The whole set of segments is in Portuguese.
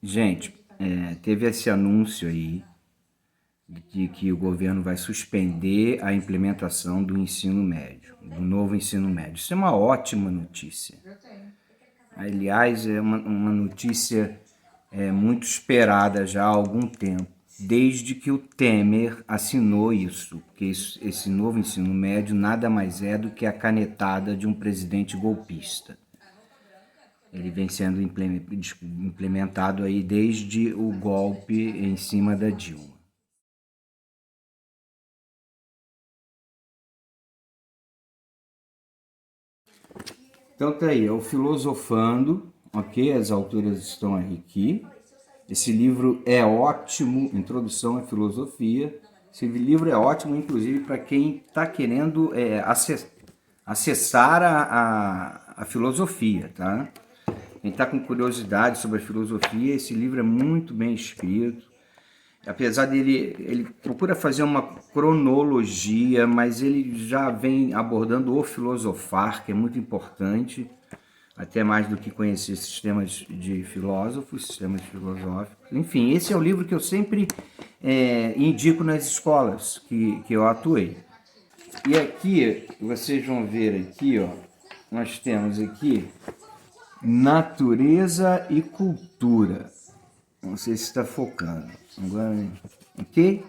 Gente, teve esse anúncio aí de que o governo vai suspender a implementação do ensino médio, do novo ensino médio. Isso é uma ótima notícia. Aliás, é uma notícia muito esperada já há algum tempo, desde que o Temer assinou isso, porque esse novo ensino médio nada mais é do que a canetada de um presidente golpista. Ele vem sendo implementado aí desde o golpe em cima da Dilma. Então tá aí, é o Filosofando, ok? As autoras estão aqui. Esse livro é ótimo, Introdução à Filosofia. Esse livro é ótimo, inclusive, para quem está querendo acessar a filosofia, tá? Quem está com curiosidade sobre a filosofia, esse livro é muito bem escrito. Apesar dele, ele procura fazer uma cronologia, mas ele já vem abordando o filosofar, que é muito importante, até mais do que conhecer sistemas de filósofos, sistemas filosóficos. Enfim, esse é o livro que eu sempre indico nas escolas que eu atuei. E aqui, vocês vão ver aqui, ó, nós temos aqui Natureza e Cultura. Não sei se está focando. Agora, ok?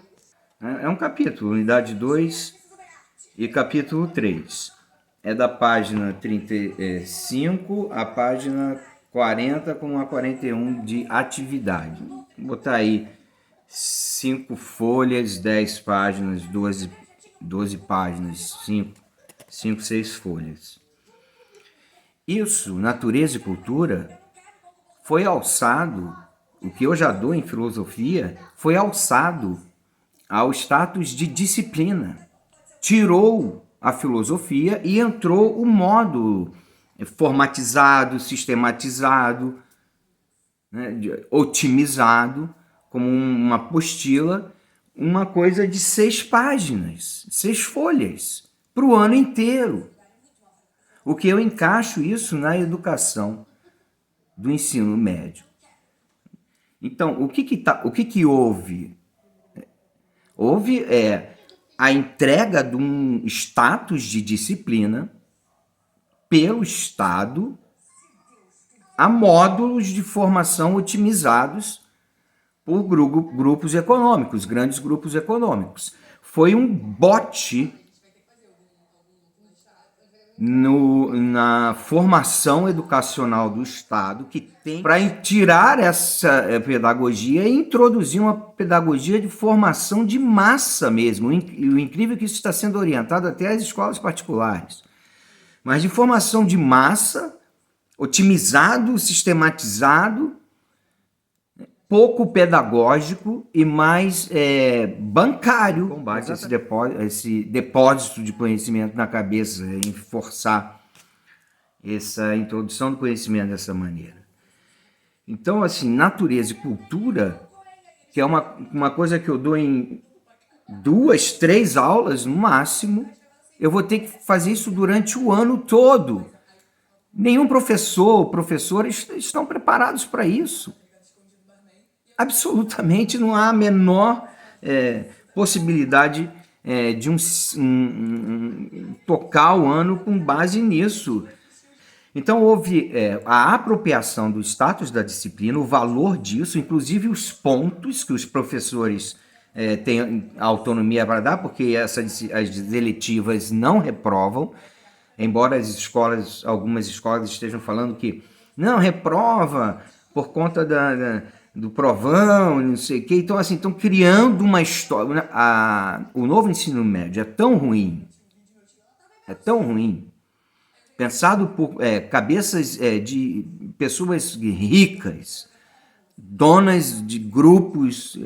É um capítulo, unidade 2 e capítulo 3. É da página 35 à página 40 com a 41 de atividade. Vou botar aí 5 folhas, 10 páginas, 12 páginas, 5, 6 folhas. Isso, natureza e cultura, foi alçado, o que eu já dou em filosofia, foi alçado ao status de disciplina. Tirou a filosofia e entrou o modo formatizado, sistematizado, né, otimizado, como uma apostila, uma coisa de 6 páginas, 6 folhas, para o ano inteiro. O que eu encaixo isso na educação do ensino médio. Então, o que houve? Houve a entrega de um status de disciplina pelo Estado a módulos de formação otimizados por grupos econômicos, grandes grupos econômicos. Foi um bote na formação educacional do Estado que tem para tirar essa pedagogia e introduzir uma pedagogia de formação de massa mesmo. E o incrível é que isso está sendo orientado até às escolas particulares. Mas de formação de massa, otimizado, sistematizado, pouco pedagógico e mais bancário, combate esse depósito de conhecimento na cabeça, em forçar essa introdução do conhecimento dessa maneira. Então, assim, natureza e cultura, que é uma coisa que eu dou em 2, 3 aulas no máximo, eu vou ter que fazer isso durante o ano todo. Nenhum professor ou professora estão preparados para isso. Absolutamente não há a menor possibilidade de tocar o ano com base nisso. Então houve a apropriação do status da disciplina, o valor disso, inclusive os pontos que os professores têm autonomia para dar, porque as eletivas não reprovam, embora algumas escolas estejam falando que não reprova por conta do provão, não sei o quê. Então, assim, estão criando uma história. O novo ensino médio é tão ruim, pensado por cabeças de pessoas ricas, donas de grupos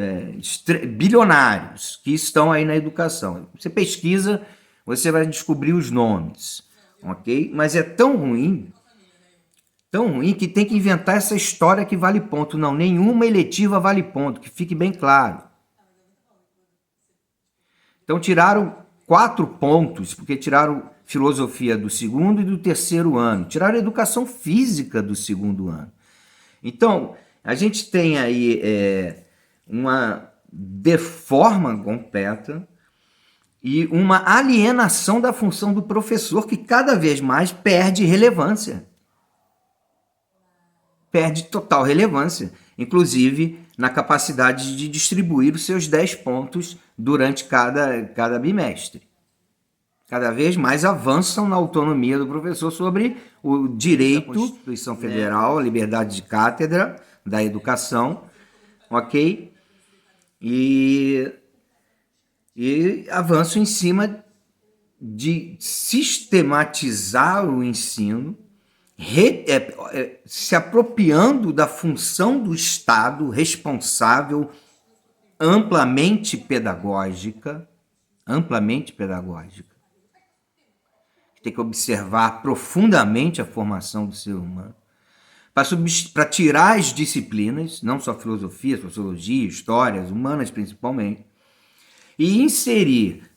bilionários que estão aí na educação. Você pesquisa, você vai descobrir os nomes, ok? Mas é tão ruim que tem que inventar essa história que vale ponto. Não, nenhuma eletiva vale ponto, que fique bem claro. Então tiraram 4 pontos, porque tiraram filosofia do 2º e do 3º ano. Tiraram educação física do 2º ano. Então, A gente tem aí uma deforma completa e uma alienação da função do professor que cada vez mais perde relevância. Perde total relevância, inclusive na capacidade de distribuir os seus 10 pontos durante cada bimestre. Cada vez mais avançam na autonomia do professor sobre o direito da Constituição Federal, a liberdade de cátedra, da educação, ok? E avançam em cima de sistematizar o ensino, se apropriando da função do Estado responsável amplamente pedagógica, tem que observar profundamente a formação do ser humano, para tirar as disciplinas, não só filosofia, sociologia, histórias, humanas principalmente, e inserir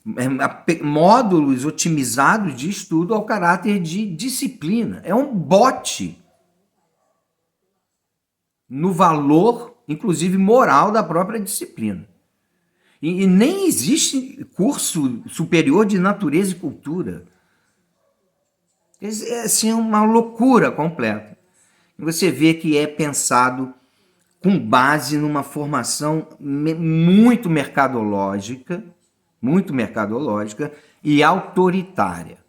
módulos otimizados de estudo ao caráter de disciplina. É um bote no valor, inclusive moral, da própria disciplina. E nem existe curso superior de natureza e cultura. É assim, uma loucura completa. Você vê que é pensado com base numa formação muito mercadológica e autoritária.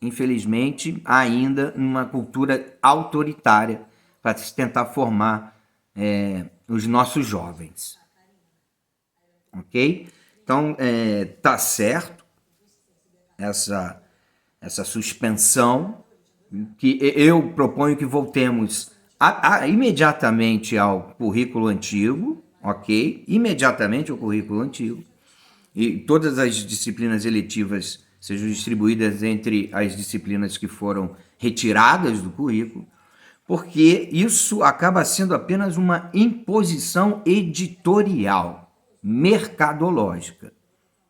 Infelizmente, ainda numa cultura autoritária para se tentar formar os nossos jovens. Ok? Então, tá certo essa suspensão, que eu proponho que voltemos imediatamente ao currículo antigo, ok? Imediatamente ao currículo antigo, e todas as disciplinas eletivas sejam distribuídas entre as disciplinas que foram retiradas do currículo, porque isso acaba sendo apenas uma imposição editorial, mercadológica,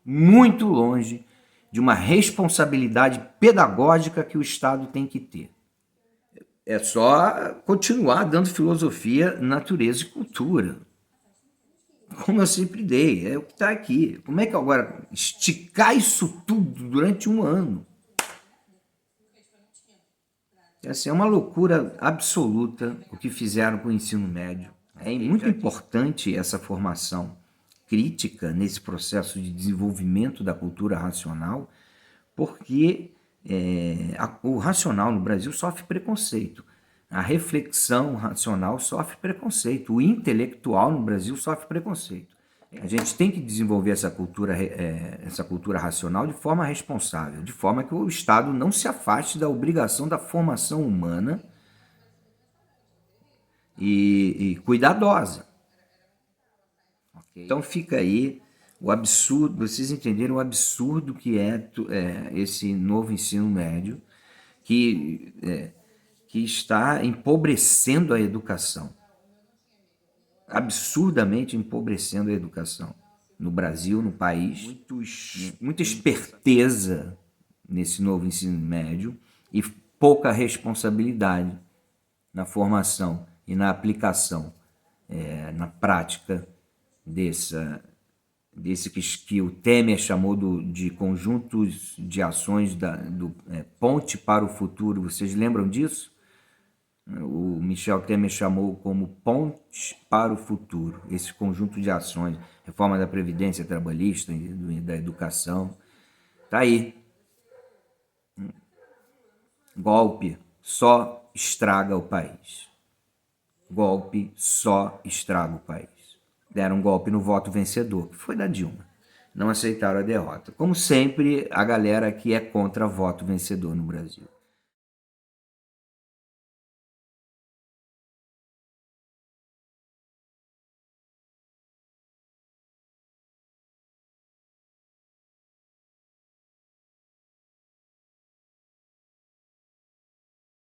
muito longe de uma responsabilidade pedagógica que o Estado tem que ter. É só continuar dando filosofia, natureza e cultura. Como eu sempre dei, é o que está aqui. Como é que agora esticar isso tudo durante um ano? Essa é uma loucura absoluta o que fizeram com o ensino médio. É muito importante essa formação crítica nesse processo de desenvolvimento da cultura racional, porque o racional no Brasil sofre preconceito, a reflexão racional sofre preconceito, o intelectual no Brasil sofre preconceito. A gente tem que desenvolver essa cultura racional de forma responsável, de forma que o Estado não se afaste da obrigação da formação humana e cuidadosa. Então fica aí o absurdo, vocês entenderam o absurdo que é esse novo ensino médio, que está empobrecendo a educação, absurdamente empobrecendo a educação no Brasil, no país. Muita esperteza nesse novo ensino médio e pouca responsabilidade na formação e na aplicação, na prática desse que o Temer chamou de conjuntos de ações do Ponte para o Futuro. Vocês lembram disso? O Michel Temer chamou como Ponte para o Futuro, esse conjunto de ações, reforma da Previdência Trabalhista, da educação. Está aí. Golpe só estraga o país. Golpe só estraga o país. Deram um golpe no voto vencedor, que foi da Dilma. Não aceitaram a derrota. Como sempre, a galera que é contra voto vencedor no Brasil.